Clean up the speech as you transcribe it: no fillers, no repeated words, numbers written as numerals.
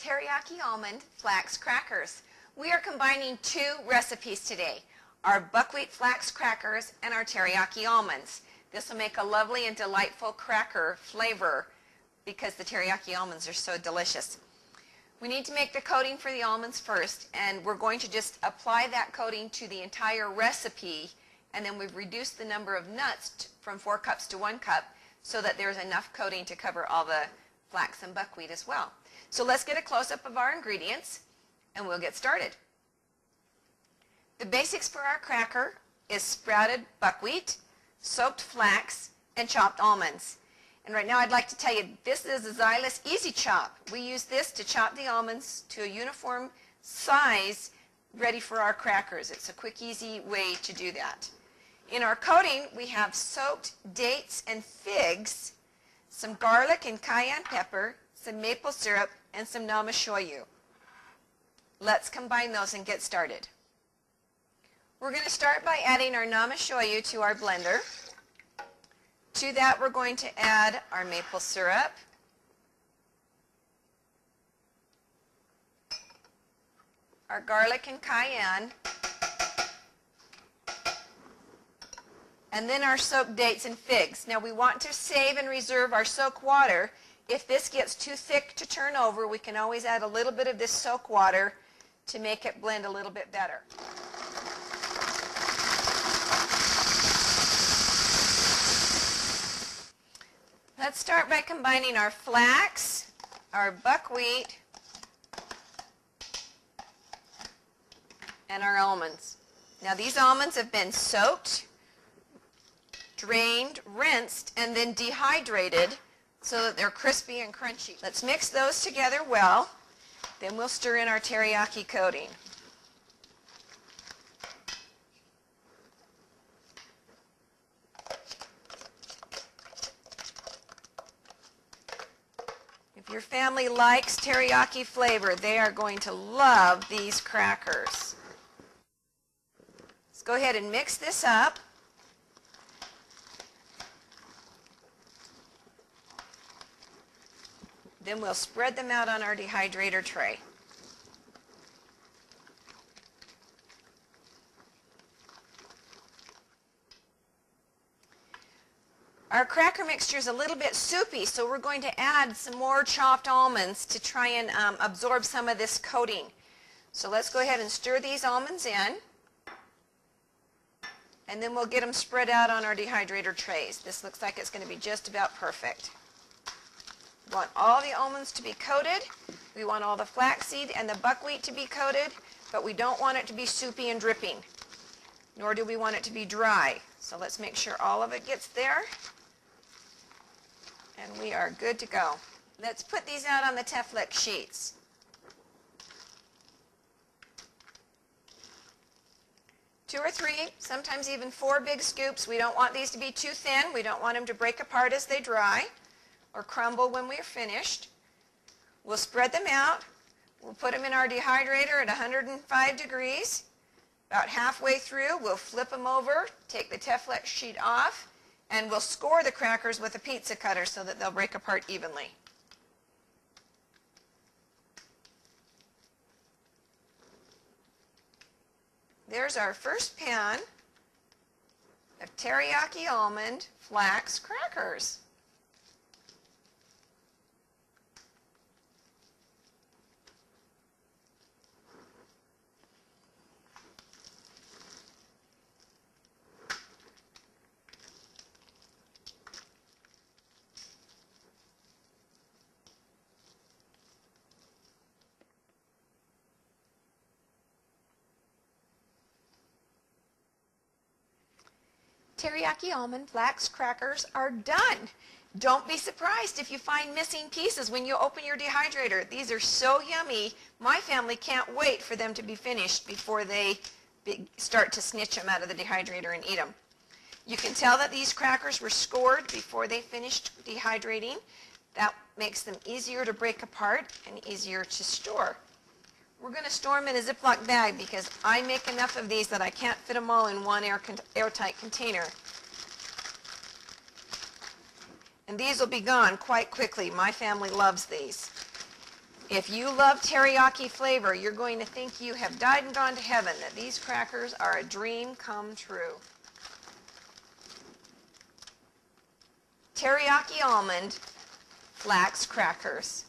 Teriyaki Almond Flax Crackers. We are combining two recipes today, our buckwheat flax crackers and our teriyaki almonds. This will make a lovely and delightful cracker flavor because the teriyaki almonds are so delicious. We need to make the coating for the almonds first, and we're going to just apply that coating to the entire recipe, and then we've reduced the number of nuts from 4 cups to 1 cup so that there's enough coating to cover all the flax and buckwheat as well. So let's get a close-up of our ingredients and we'll get started. The basics for our cracker is sprouted buckwheat, soaked flax, and chopped almonds. And right now I'd like to tell you this is a Xylus Easy Chop. We use this to chop the almonds to a uniform size ready for our crackers. It's a quick, easy way to do that. In our coating we have soaked dates and figs, some garlic and cayenne pepper, some maple syrup, and some nama shoyu. Let's combine those and get started. We're going to start by adding our nama shoyu to our blender. To that we're going to add our maple syrup, our garlic and cayenne, and then our soaked dates and figs. Now we want to save and reserve our soak water. If this gets too thick to turn over, we can always add a little bit of this soak water to make it blend a little bit better. Let's start by combining our flax, our buckwheat, and our almonds. Now these almonds have been soaked, drained, rinsed, and then dehydrated so that they're crispy and crunchy. Let's mix those together well. Then we'll stir in our teriyaki coating. If your family likes teriyaki flavor, they are going to love these crackers. Let's go ahead and mix this up. Then we'll spread them out on our dehydrator tray. Our cracker mixture is a little bit soupy, so we're going to add some more chopped almonds to try and absorb some of this coating. So let's go ahead and stir these almonds in, and then we'll get them spread out on our dehydrator trays. This looks like it's going to be just about perfect. We want all the almonds to be coated. We want all the flaxseed and the buckwheat to be coated, but we don't want it to be soupy and dripping, nor do we want it to be dry. So let's make sure all of it gets there, and we are good to go. Let's put these out on the Flax sheets. Two or three, sometimes even 4 big scoops. We don't want these to be too thin. We don't want them to break apart as they dry or crumble when we're finished. We'll spread them out. We'll put them in our dehydrator at 105 degrees. About halfway through, we'll flip them over, take the Flax sheet off, and we'll score the crackers with a pizza cutter so that they'll break apart evenly. There's our first pan of teriyaki almond flax crackers. Teriyaki almond flax crackers are done. Don't be surprised if you find missing pieces when you open your dehydrator. These are so yummy. My family can't wait for them to be finished before they start to snitch them out of the dehydrator and eat them. You can tell that these crackers were scored before they finished dehydrating. That makes them easier to break apart and easier to store. We're going to store them in a Ziploc bag because I make enough of these that I can't fit them all in one airtight container. And these will be gone quite quickly. My family loves these. If you love teriyaki flavor, you're going to think you have died and gone to heaven, that these crackers are a dream come true. Teriyaki almond flax crackers.